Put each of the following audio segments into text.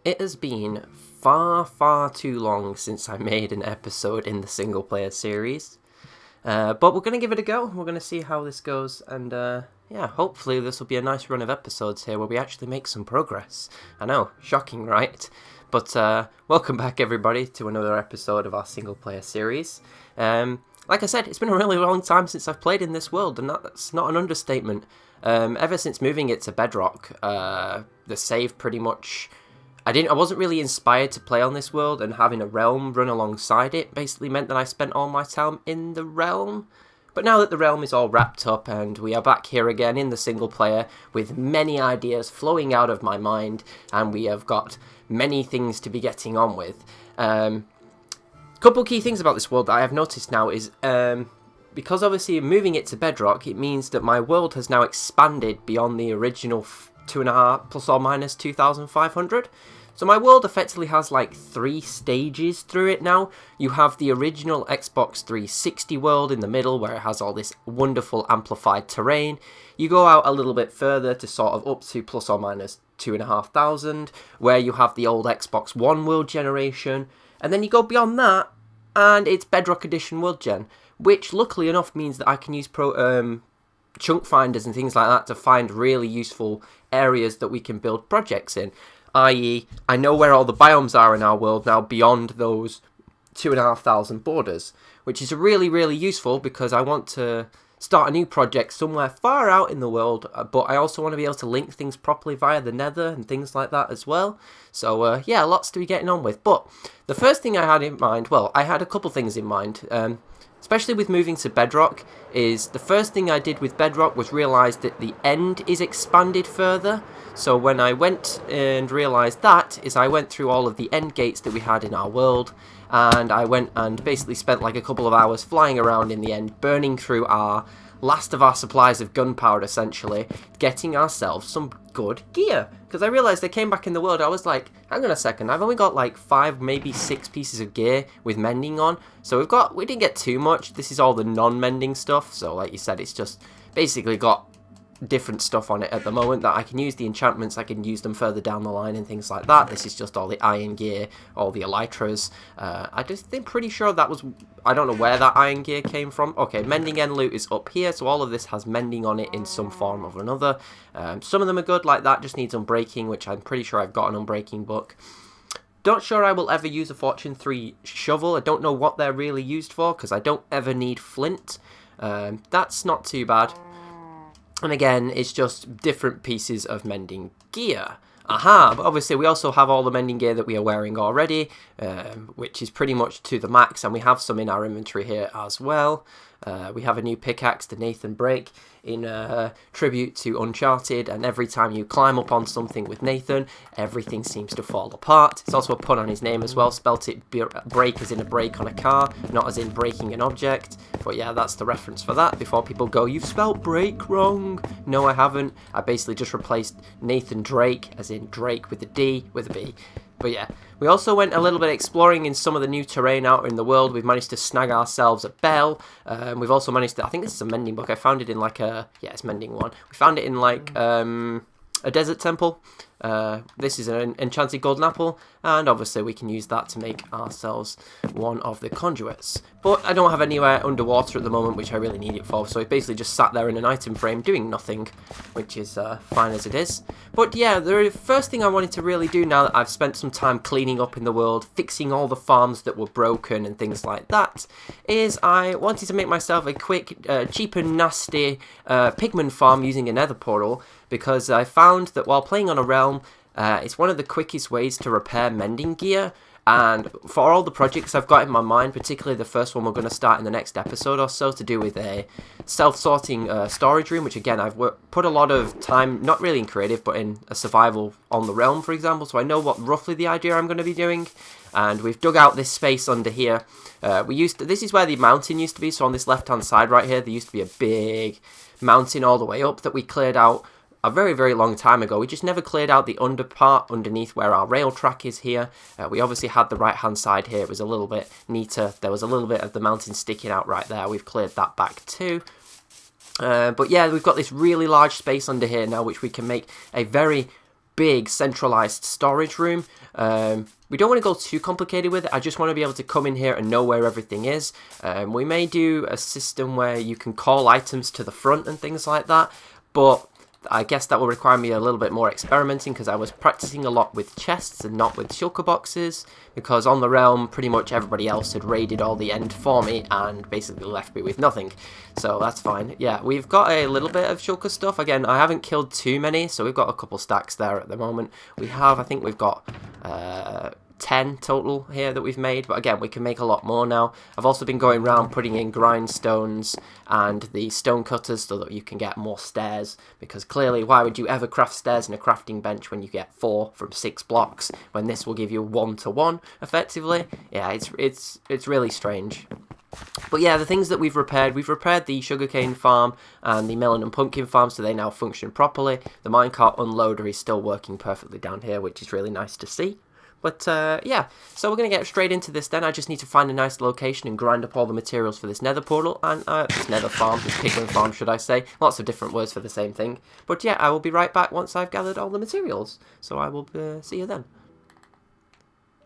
It has been far too long since I made an episode in the single player series. But we're going to give it a go. We're going to see how this goes. And yeah, hopefully this will be a nice run of episodes here where we actually make some progress. I know, shocking, right? But welcome back, everybody, to another episode of our single player series. Like I said, it's been a really long time since I've played in this world, and that's not an understatement. Ever since moving it to bedrock, the save pretty much... I wasn't really inspired to play on this world, and having a realm run alongside it basically meant that I spent all my time in the realm. But now that the realm is all wrapped up and we are back here again in the single player with many ideas flowing out of my mind, and we have got many things to be getting on with. Couple key things about this world that I have noticed now is because obviously moving it to bedrock, it means that my world has now expanded beyond the original 2.5 plus or minus 2,500. So my world effectively has like 3 stages through it now. You have the original Xbox 360 world in the middle where it has all this wonderful amplified terrain. You go out a little bit further to sort of up to plus or minus 2,500 where you have the old Xbox One world generation. And then you go beyond that and it's Bedrock Edition world gen, which luckily enough means that I can use chunk finders and things like that to find really useful areas that we can build projects in. I.e., I know where all the biomes are in our world now beyond those 2,500 borders, which is really useful because I want to start a new project somewhere far out in the world, but I also want to be able to link things properly via the Nether and things like that as well. So yeah, lots to be getting on with. But the first thing I had in mind, well, I had a couple things in mind, especially with moving to bedrock, is the first thing I did with bedrock was realise that the end is expanded further. So when I went and realised that, is I went through all of the end gates that we had in our world, and I went and basically spent like a couple of hours flying around in the end, burning through our last of our supplies of gunpowder, essentially, getting ourselves some good gear. Because I realised I came back in the world, I was like, hang on a second, I've only got like 5, maybe 6 pieces of gear with mending on. So we didn't get too much. This is all the non-mending stuff. So like you said, it's just basically got different stuff on it at the moment that I can use the enchantments, I can use them further down the line and things like that. This is just all the iron gear, all the elytras. I just think pretty sure that was, I don't know where that iron gear came from. Okay, mending end loot is up here, so all of this has mending on it in some form or another. Some of them are good, like that just needs unbreaking, which I'm pretty sure I've got an unbreaking book. Don't sure I will ever use a Fortune 3 shovel. I don't know what they're really used for, because I don't ever need flint. That's not too bad. And again, it's just different pieces of mending gear. But obviously we also have all the mending gear that we are wearing already, which is pretty much to the max, and we have some in our inventory here as well. We have a new pickaxe, the Nathan Break, in tribute to Uncharted, and every time you climb up on something with Nathan, everything seems to fall apart. It's also a pun on his name as well, spelt it break as in a brake on a car, not as in breaking an object. But yeah, that's the reference for that, before people go, you've spelt break wrong. No, I haven't. I basically just replaced Nathan Drake, as in Drake with a D, with a B. But yeah, we also went a little bit exploring in some of the new terrain out in the world. We've managed to snag ourselves a bell. We've also managed to, I think this is a mending book. I found it in like a, yeah, it's mending one. We found it in like a desert temple. This is an enchanted golden apple, and obviously we can use that to make ourselves one of the conduits. But I don't have anywhere underwater at the moment, which I really need it for, so it basically just sat there in an item frame doing nothing, which is fine as it is. But yeah, the first thing I wanted to really do now that I've spent some time cleaning up in the world, fixing all the farms that were broken and things like that, is I wanted to make myself a quick, cheap and nasty Pigmen farm using a Nether Portal, because I found that while playing on a realm, it's one of the quickest ways to repair mending gear. And for all the projects I've got in my mind, particularly the first one we're going to start in the next episode or so, to do with a self-sorting storage room, which again I've put a lot of time, not really in creative, but in a survival on the realm, for example, so I know what roughly the idea I'm going to be doing. And we've dug out this space under here. This is where the mountain used to be, so on this left-hand side right here, there used to be a big mountain all the way up that we cleared out a very long time ago. We just never cleared out the under part underneath where our rail track is here. We obviously had the right hand side here. It was a little bit neater. There was a little bit of the mountain sticking out right there. We've cleared that back too. But yeah, we've got this really large space under here now, which we can make a very big centralized storage room. We don't want to go too complicated with it. I just want to be able to come in here and know where everything is. We may do a system where you can call items to the front and things like that, but I guess that will require me a little bit more experimenting, because I was practicing a lot with chests and not with shulker boxes, because on the realm pretty much everybody else had raided all the end for me and basically left me with nothing. So that's fine. Yeah, we've got a little bit of shulker stuff. Again, I haven't killed too many, so we've got a couple stacks there at the moment. I think we've got 10 total here that we've made, but again, we can make a lot more now. I've also been going around putting in grindstones and the stone cutters so that you can get more stairs, because clearly, why would you ever craft stairs in a crafting bench when you get 4 from 6 blocks, when this will give you 1 to 1 effectively? Yeah, it's really strange. But yeah, the things that we've repaired the sugarcane farm and the melon and pumpkin farm, so they now function properly. The minecart unloader is still working perfectly down here, which is really nice to see. But yeah, so we're going to get straight into this then. I just need to find a nice location and grind up all the materials for this nether portal, and this nether farm, this pigman farm should I say. Lots of different words for the same thing. But yeah, I will be right back once I've gathered all the materials. So I will see you then.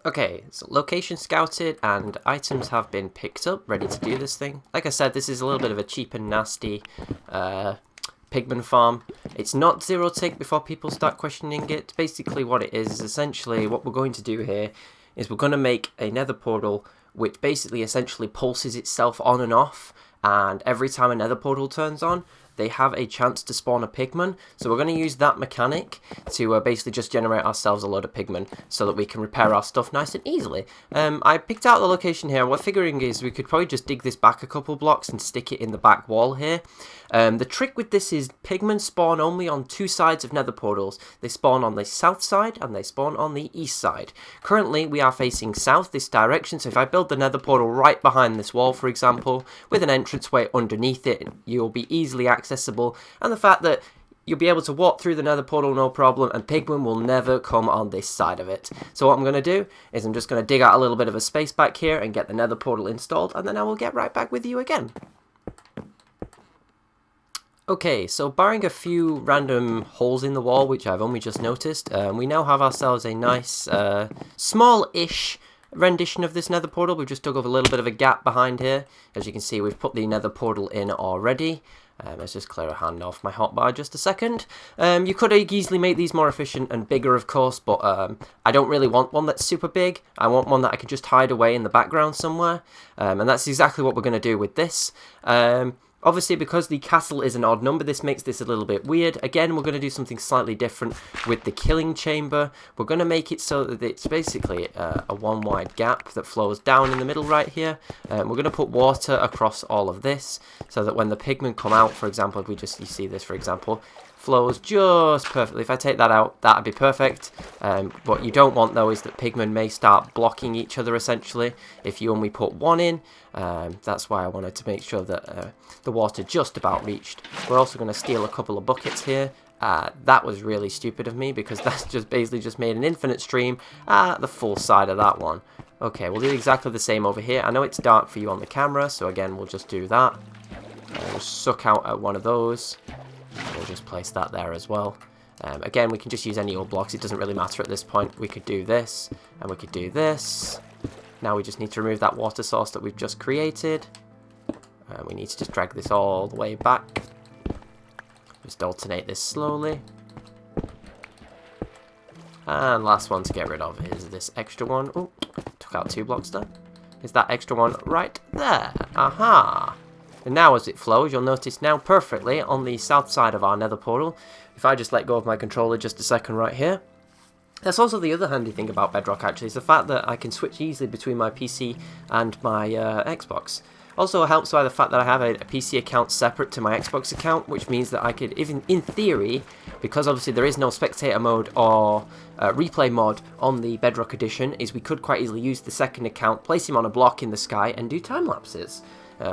Okay, so location scouted and items have been picked up, ready to do this thing. Like I said, this is a little bit of a cheap and nasty Pigman farm. It's not zero tick before people start questioning it. Basically what it is essentially what we're going to do here is we're going to make a nether portal which basically essentially pulses itself on and off, and every time a nether portal turns on, they have a chance to spawn a pigman. So we're going to use that mechanic to basically just generate ourselves a load of pigmen so that we can repair our stuff nice and easily. I picked out the location here. What I'm figuring is we could probably just dig this back a couple blocks and stick it in the back wall here. The trick with this is pigmen spawn only on 2 sides of nether portals. They spawn on the south side and they spawn on the east side. Currently we are facing south, this direction, so if I build the nether portal right behind this wall, for example, with an entranceway underneath it, you'll be easily accessible, and the fact that you'll be able to walk through the nether portal no problem, and pigmen will never come on this side of it. So what I'm going to do is I'm just going to dig out a little bit of a space back here and get the nether portal installed, and then I will get right back with you again. Okay, so barring a few random holes in the wall, which I've only just noticed, we now have ourselves a nice, small-ish rendition of this nether portal. We've just dug up a little bit of a gap behind here. As you can see, we've put the nether portal in already. Let's just clear a hand off my hotbar just a second. You could easily make these more efficient and bigger, of course, but I don't really want one that's super big. I want one that I can just hide away in the background somewhere, and that's exactly what we're going to do with this. Obviously, because the castle is an odd number, this makes this a little bit weird. Again, we're going to do something slightly different with the killing chamber. We're going to make it so that it's basically a one wide gap that flows down in the middle right here. We're going to put water across all of this so that when the pigmen come out, for example, if you see this, for example, flows just perfectly. If I take that out, that'd be perfect. What you don't want though is that pigmen may start blocking each other essentially if you only put one in. That's why I wanted to make sure that the water just about reached. We're also going to steal a couple of buckets here. That was really stupid of me, because that's just basically just made an infinite stream at the full side of that one. Okay, we'll do exactly the same over here. I know it's dark for you on the camera, so again we'll just do that. We'll suck out at one of those. We'll just place that there as well. Again, we can just use any old blocks. It doesn't really matter at this point. We could do this, and we could do this. Now we just need to remove that water source that we've just created. We need to just drag this all the way back. Just alternate this slowly. And last one to get rid of is this extra one. Oh, took out 2 blocks there. Is that extra one right there? Aha! And now as it flows, you'll notice now perfectly on the south side of our nether portal. If I just let go of my controller just a second right here. That's also the other handy thing about Bedrock actually, is the fact that I can switch easily between my PC and my Xbox. Also helps by the fact that I have a PC account separate to my Xbox account, which means that I could, even in theory, because obviously there is no spectator mode or replay mod on the Bedrock edition, is we could quite easily use the second account, place him on a block in the sky and do time lapses.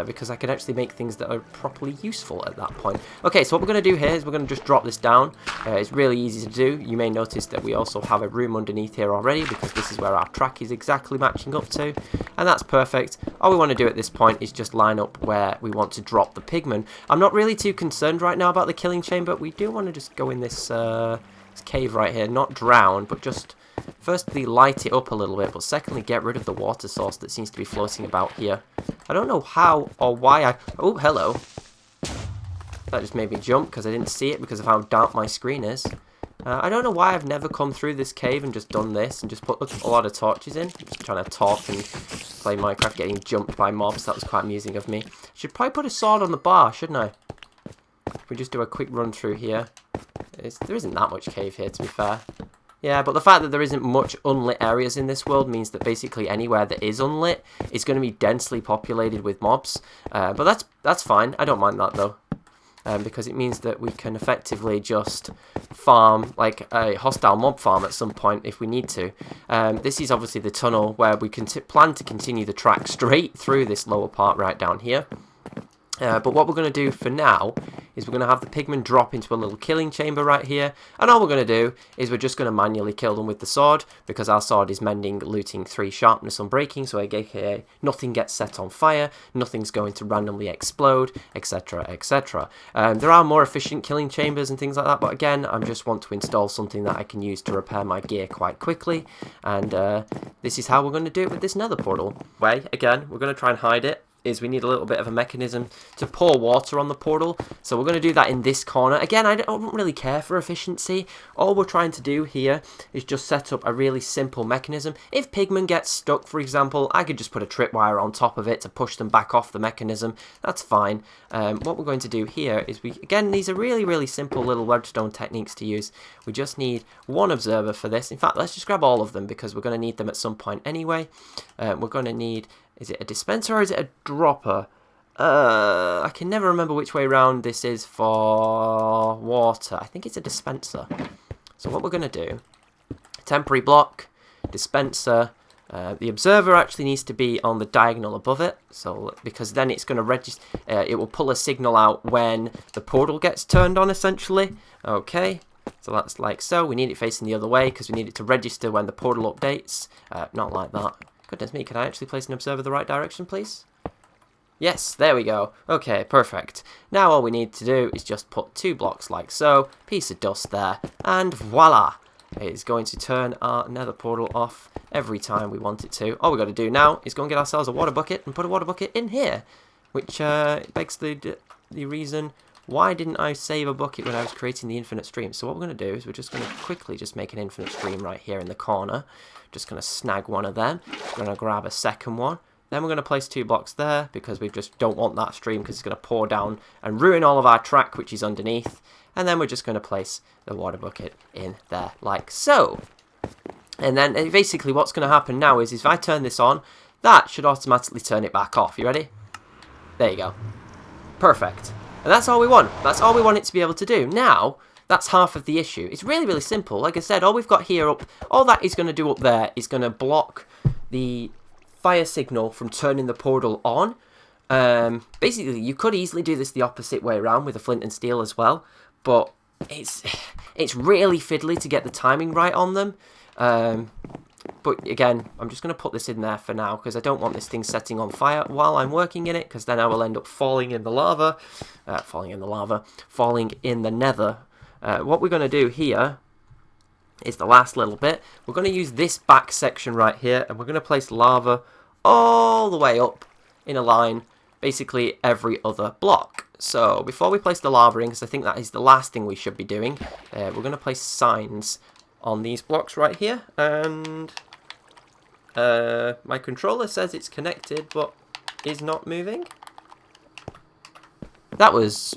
Because I can actually make things that are properly useful at that point. Okay, so what we're going to do here is we're going to just drop this down. It's really easy to do. You may notice that we also have a room underneath here already, because this is where our track is exactly matching up to. And that's perfect. All we want to do at this point is just line up where we want to drop the pigmen. I'm not really too concerned right now about the killing chamber. We do want to just go in this this cave right here, not drown, but just firstly light it up a little bit, but secondly get rid of the water source that seems to be floating about here. I don't know how or why I... Oh, hello. That just made me jump because I didn't see it because of how dark my screen is. I don't know why I've never come through this cave and just done this and just put a lot of torches in. I'm just trying to talk and play Minecraft getting jumped by mobs. That was quite amusing of me. Should probably put a sword on the bar, shouldn't I? If we just do a quick run through here. There isn't that much cave here, to be fair. Yeah, but the fact that there isn't much unlit areas in this world means that basically anywhere that is unlit is going to be densely populated with mobs. But that's fine. I don't mind that, though. Because it means that we can effectively just farm, like a hostile mob farm at some point if we need to. This is obviously the tunnel where we can plan to continue the track straight through this lower part right down here. But what we're going to do for now is we're going to have the pigmen drop into a little killing chamber right here, and all we're going to do is we're just going to manually kill them with the sword, because our sword is mending, looting, 3 sharpness, unbreaking, so aka nothing gets set on fire, nothing's going to randomly explode, etc, etc. There are more efficient killing chambers and things like that, but again, I just want to install something that I can use to repair my gear quite quickly, and this is how we're going to do it with this nether portal. Again, we're going to try and hide it. Is we need a little bit of a mechanism to pour water on the portal. So we're going to do that in this corner. Again, I don't really care for efficiency. All we're trying to do here is just set up a really simple mechanism. If pigmen get stuck, for example, I could just put a tripwire on top of it to push them back off the mechanism. That's fine. What we're going to do here is again, these are really, really simple little redstone techniques to use. We just need 1 observer for this. In fact, let's just grab all of them because we're going to need them at some point anyway. We're going to need... Is it a dispenser or is it a dropper? I can never remember which way around this is for water. I think it's a dispenser. So what we're going to do, temporary block, dispenser. The observer actually needs to be on the diagonal above it, so because then it's going to register. It will pull a signal out when the portal gets turned on, essentially. Okay. So that's like so. We need it facing the other way because we need it to register when the portal updates. Not like that. Goodness me, can I actually place an observer the right direction, please? Yes, there we go. Okay, perfect. Now all we need to do is just put 2 blocks like so, piece of dust there, and voila! It is going to turn our nether portal off every time we want it to. All we've got to do now is go and get ourselves a water bucket and put a water bucket in here, which begs the reason, why didn't I save a bucket when I was creating the infinite stream? So what we're going to do is we're just going to quickly just make an infinite stream right here in the corner. Just going to snag one of them. We're going to grab a second one. Then we're going to place 2 blocks there because we just don't want that stream because it's going to pour down and ruin all of our track, which is underneath. And then we're just going to place the water bucket in there like so. And then basically what's going to happen now is if I turn this on, that should automatically turn it back off. You ready? There you go. Perfect. And that's all we want. That's all we want it to be able to do. Now, that's half of the issue. It's really, really simple. Like I said, all we've got here up, all that is going to do up there is going to block the fire signal from turning the portal on. Basically, you could easily do this the opposite way around with a flint and steel as well, but it's really fiddly to get the timing right on them. But again, I'm just going to put this in there for now because I don't want this thing setting on fire while I'm working in it, because then I will end up falling in the lava. Falling in the nether. What we're going to do here is the last little bit. We're going to use this back section right here, and we're going to place lava all the way up in a line, basically every other block. So before we place the lava in, because I think that is the last thing we should be doing, we're going to place signs on these blocks right here, and my controller says it's connected but is not moving. That was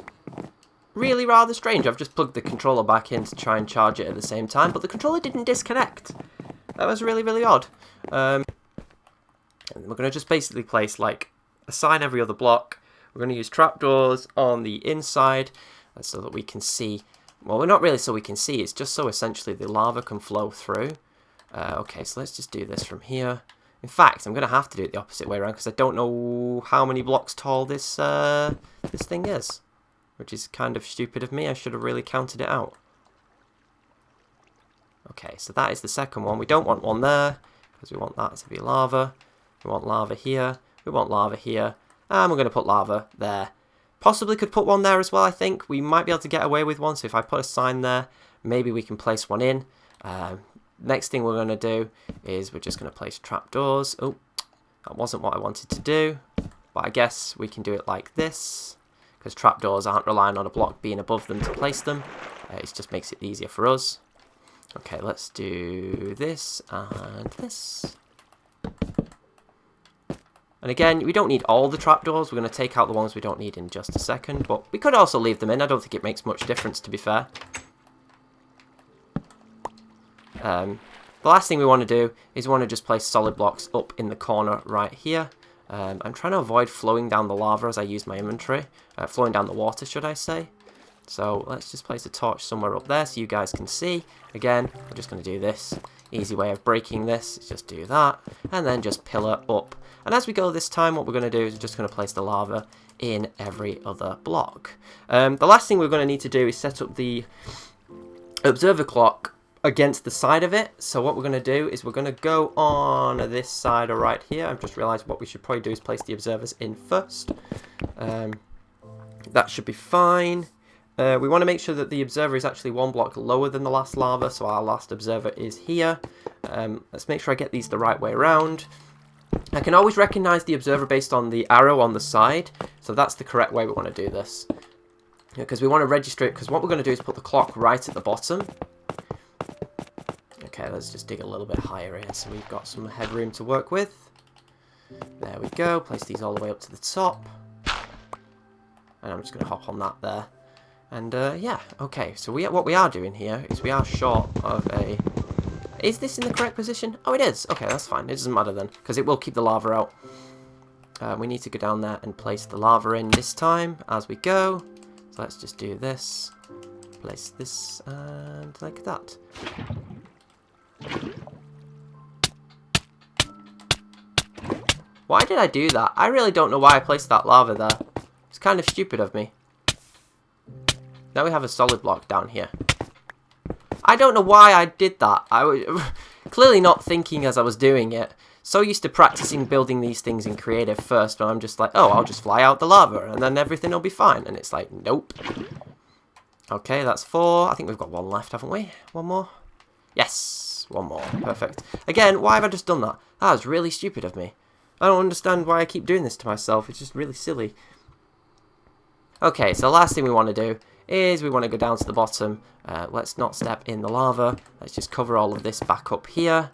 really rather strange. I've just plugged the controller back in to try and charge it at the same time, but the controller didn't disconnect. That was really, really odd. And we're going to just basically place like a sign every other block. We're going to use trapdoors on the inside so that we can see. Well, we're not really so we can see. It's just so essentially the lava can flow through. Okay, so let's just do this from here. In fact, I'm going to have to do it the opposite way around because I don't know how many blocks tall this this thing is, which is kind of stupid of me. I should have really counted it out. Okay, so that is the second one. We don't want one there because we want that to be lava. We want lava here. We want lava here. And we're going to put lava there. Possibly could put one there as well, I think. We might be able to get away with one, so if I put a sign there, maybe we can place one in. Next thing we're going to do is we're just going to place trapdoors. Oh, that wasn't what I wanted to do, but I guess we can do it like this, because trapdoors aren't relying on a block being above them to place them. It just makes it easier for us. Okay, let's do this and this. And again, we don't need all the trapdoors. We're going to take out the ones we don't need in just a second, but we could also leave them in. I don't think it makes much difference, to be fair. The last thing we want to do is we want to just place solid blocks up in the corner right here. I'm trying to avoid flowing down the lava as I use my inventory. Flowing down the water, should I say. So let's just place a torch somewhere up there so you guys can see. Again, we're just going to do this. Easy way of breaking this is just do that. And then just pillar up. And as we go this time, what we're going to do is we're just going to place the lava in every other block. The last thing we're going to need to do is set up the observer clock against the side of it. So what we're going to do is we're going to go on this side right here. I've just realized what we should probably do is place the observers in first. That should be fine. We want to make sure that the observer is actually one block lower than the last lava, so our last observer is here. Let's make sure I get these the right way around. I can always recognize the observer based on the arrow on the side, so that's the correct way we want to do this. Because we want to register it, because what we're going to do is put the clock right at the bottom. Okay, let's just dig a little bit higher here so we've got some headroom to work with. There we go, place these all the way up to the top. And I'm just going to hop on that there. And yeah, okay, so what we are doing here is we are short of a... Is this in the correct position? Oh, it is. Okay, that's fine. It doesn't matter then, because it will keep the lava out. We need to go down there and place the lava in this time as we go. So let's just do this. Place this and like that. Why did I do that? I really don't know why I placed that lava there. It's kind of stupid of me. Now we have a solid block down here. I don't know why I did that. I was clearly not thinking as I was doing it. So used to practicing building these things in creative first, and I'm just like, oh, I'll just fly out the lava and then everything will be fine. And it's like, nope. Okay, that's 4. I think we've got 1 left, haven't we? 1 more? Yes, 1 more. Perfect. Again, why have I just done that? That was really stupid of me. I don't understand why I keep doing this to myself. It's just really silly. Okay, so the last thing we want to do is we want to go down to the bottom. Let's not step in the lava. Let's just cover all of this back up here.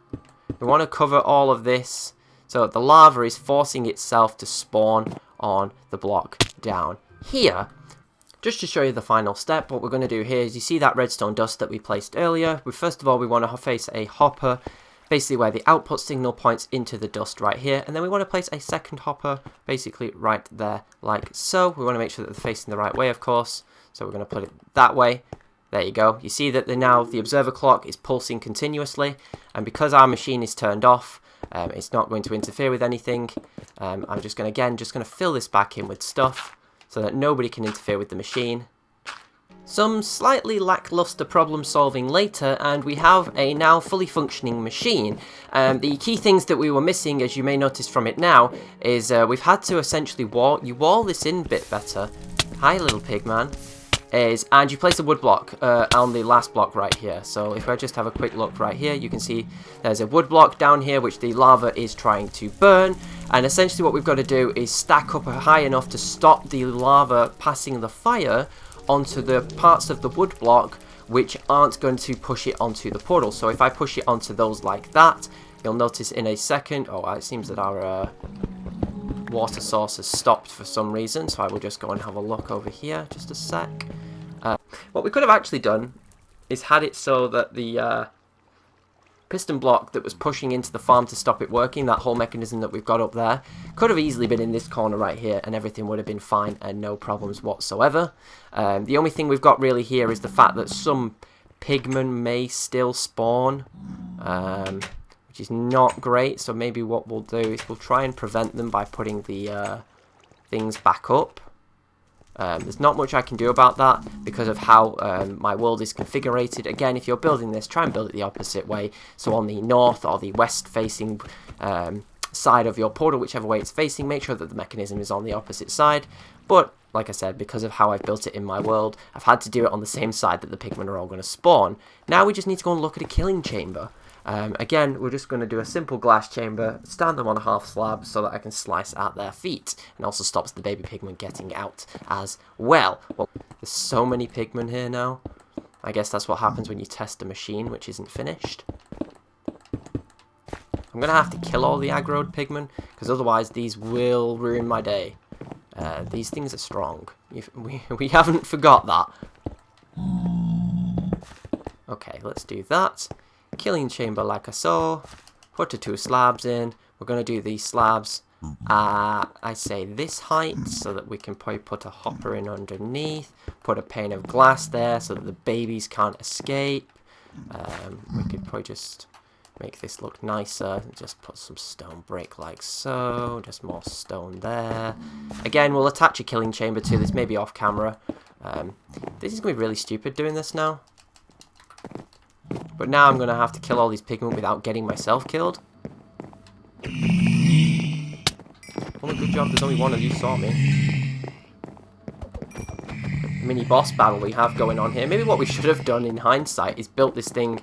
We want to cover all of this so the lava is forcing itself to spawn on the block down here. Just to show you the final step, what we're going to do here is you see that redstone dust that we placed earlier. First of all, we want to face a hopper, basically where the output signal points into the dust right here. And then we want to place a second hopper, basically right there, like so. We want to make sure that they're facing the right way, of course. So we're going to put it that way. There you go. You see that now the observer clock is pulsing continuously. And because our machine is turned off, it's not going to interfere with anything. I'm just going to fill this back in with stuff so that nobody can interfere with the machine. Some slightly lackluster problem solving later, and we have a now fully functioning machine. The key things that we were missing, as you may notice from it now, is we've had to essentially wall this in a bit better. Hi, little pigman. And you place a wood block on the last block right here. So if I just have a quick look right here, you can see there's a wood block down here which the lava is trying to burn. And essentially what we've got to do is stack up high enough to stop the lava passing the fire onto the parts of the wood block which aren't going to push it onto the portal. So if I push it onto those like that, you'll notice in a second, oh, it seems that our water source has stopped for some reason, so I will just go and have a look over here, just a sec. What we could have actually done is had it so that the piston block that was pushing into the farm to stop it working, that whole mechanism that we've got up there, could have easily been in this corner right here and everything would have been fine and no problems whatsoever. The only thing we've got really here is the fact that some pigmen may still spawn, which is not great, so maybe what we'll do is we'll try and prevent them by putting the things back up. There's not much I can do about that because of how my world is configured. Again, if you're building this, try and build it the opposite way. So on the north or the west facing side of your portal, whichever way it's facing, make sure that the mechanism is on the opposite side. But like I said, because of how I've built it in my world, I've had to do it on the same side that the pigmen are all going to spawn. Now we just need to go and look at a killing chamber. Again, we're just going to do a simple glass chamber, stand them on a half slab so that I can slice at their feet, and also stops the baby pigmen getting out as well. Well, there's so many pigmen here now. I guess that's what happens when you test a machine which isn't finished. I'm going to have to kill all the aggroed pigmen, because otherwise these will ruin my day. These things are strong. We haven't forgot that. Okay, let's do that. Killing chamber like I saw. Put the 2 slabs in. We're going to do these slabs at, I say, this height, so that we can probably put a hopper in underneath. Put a pane of glass there so that the babies can't escape. We could probably just make this look nicer. Just put some stone brick like so. Just more stone there. Again, we'll attach a killing chamber to this, maybe off camera. This is going to be really stupid doing this now. But now I'm going to have to kill all these pigmen without getting myself killed. Only good job there's only one of you saw me. Mini boss battle we have going on here. Maybe what we should have done in hindsight is built this thing.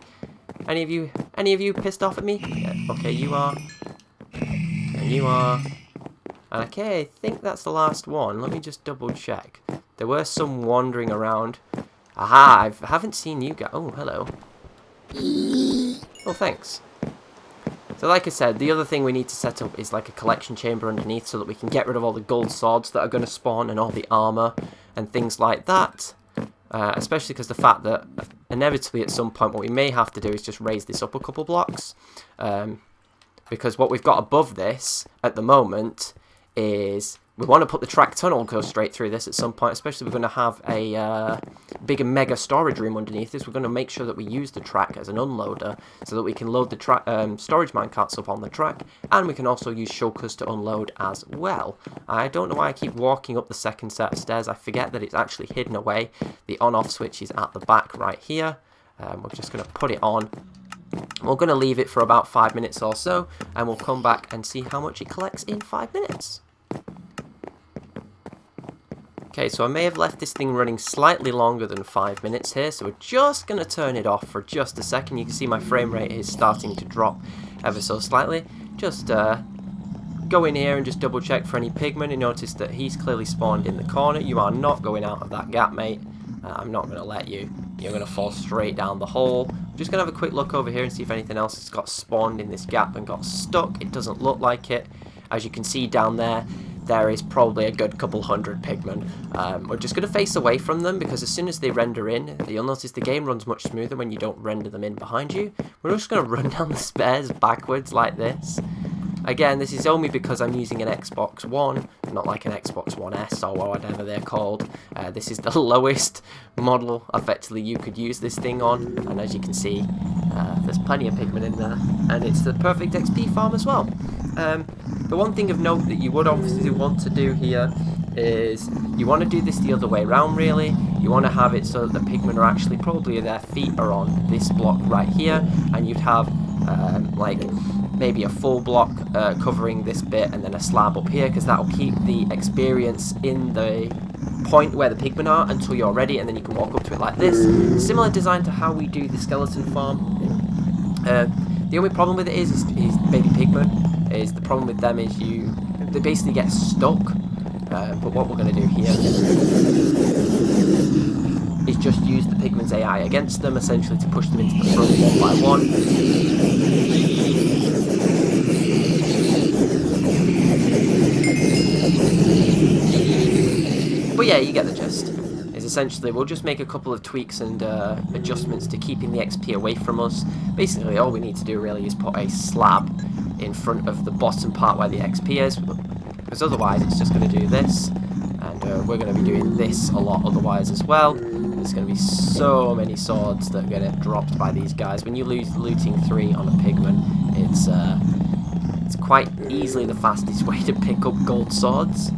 Any of you pissed off at me? Yeah, okay, you are. And you are. And okay, I think that's the last one. Let me just double check. There were some wandering around. Aha, I haven't seen you guys. Oh, hello. Oh, thanks. So like I said, the other thing we need to set up is like a collection chamber underneath so that we can get rid of all the gold swords that are going to spawn and all the armor and things like that. Especially because the fact that inevitably at some point what we may have to do is just raise this up a couple blocks. Because what we've got above this at the moment is we want to put the track tunnel go straight through this at some point, especially if we're going to have a big and mega storage room underneath this. We're going to make sure that we use the track as an unloader so that we can load the storage minecarts up on the track, and we can also use shulkers to unload as well. I don't know why I keep walking up the second set of stairs. I forget that it's actually hidden away. The on-off switch is at the back right here. We're just going to put it on. We're going to leave it for about 5 minutes or so, and we'll come back and see how much it collects in 5 minutes. Okay, so I may have left this thing running slightly longer than 5 minutes here, so we're just going to turn it off for just a second. You can see my frame rate is starting to drop ever so slightly. Just go in here and just double check for any pigmen. You notice that he's clearly spawned in the corner. You are not going out of that gap, mate. I'm not going to let you. You're going to fall straight down the hole. I'm just going to have a quick look over here and see if anything else has got spawned in this gap and got stuck. It doesn't look like it. As you can see down there, there is probably a good couple hundred pigmen. We're just going to face away from them because as soon as they render in, you'll notice the game runs much smoother when you don't render them in behind you. We're just going to run down the stairs backwards like this. Again, this is only because I'm using an Xbox One, not like an Xbox One S or whatever they're called. This is the lowest model, effectively, you could use this thing on. And as you can see, there's plenty of pigmen in there. And it's the perfect XP farm as well. The one thing of note that you would obviously want to do here is you want to do this the other way around, really. You want to have it so that the pigmen are actually probably their feet are on this block right here, and you'd have like maybe a full block covering this bit and then a slab up here, because that'll keep the experience in the point where the pigmen are until you're ready, and then you can walk up to it like this. Similar design to how we do the skeleton farm. The only problem with it is baby pigmen. The problem with them is they basically get stuck. But what we're going to do here is just use the pigmen's AI against them, essentially to push them into the front one by one. But yeah, you get the gist. Essentially, we'll just make a couple of tweaks and adjustments to keeping the XP away from us. Basically, all we need to do really is put a slab in front of the bottom part where the XP is, because otherwise it's just going to do this, and we're going to be doing this a lot otherwise as well. There's going to be so many swords that are going to get dropped by these guys. When you lose looting 3 on a pigman, it's quite easily the fastest way to pick up gold swords.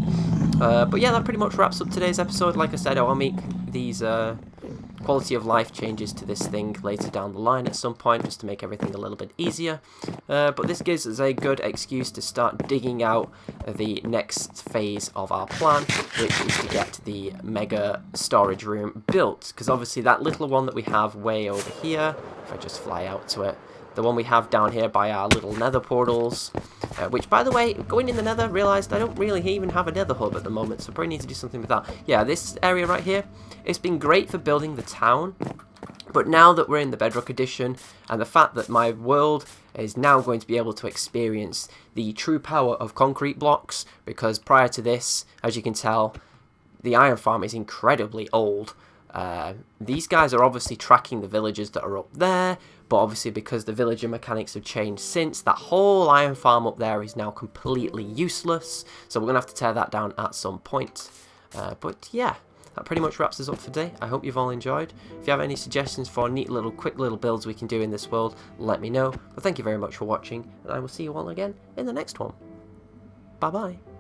But yeah, that pretty much wraps up today's episode. Like I said, I'll make these quality of life changes to this thing later down the line at some point, just to make everything a little bit easier. But this gives us a good excuse to start digging out the next phase of our plan, which is to get the mega storage room built, because obviously that little one that we have way over here, if I just fly out to it, the one we have down here by our little nether portals, which, by the way, going in the nether, realised I don't really even have a nether hub at the moment, so probably need to do something with that. Yeah, this area right here, it's been great for building the town, but now that we're in the bedrock edition, and the fact that my world is now going to be able to experience the true power of concrete blocks, because prior to this, as you can tell, the iron farm is incredibly old. These guys are obviously tracking the villagers that are up there, but obviously because the villager mechanics have changed since, that whole iron farm up there is now completely useless, so we're going to have to tear that down at some point. But yeah, that pretty much wraps us up for today. I hope you've all enjoyed. If you have any suggestions for neat little, quick little builds we can do in this world, let me know. But thank you very much for watching, and I will see you all again in the next one. Bye bye.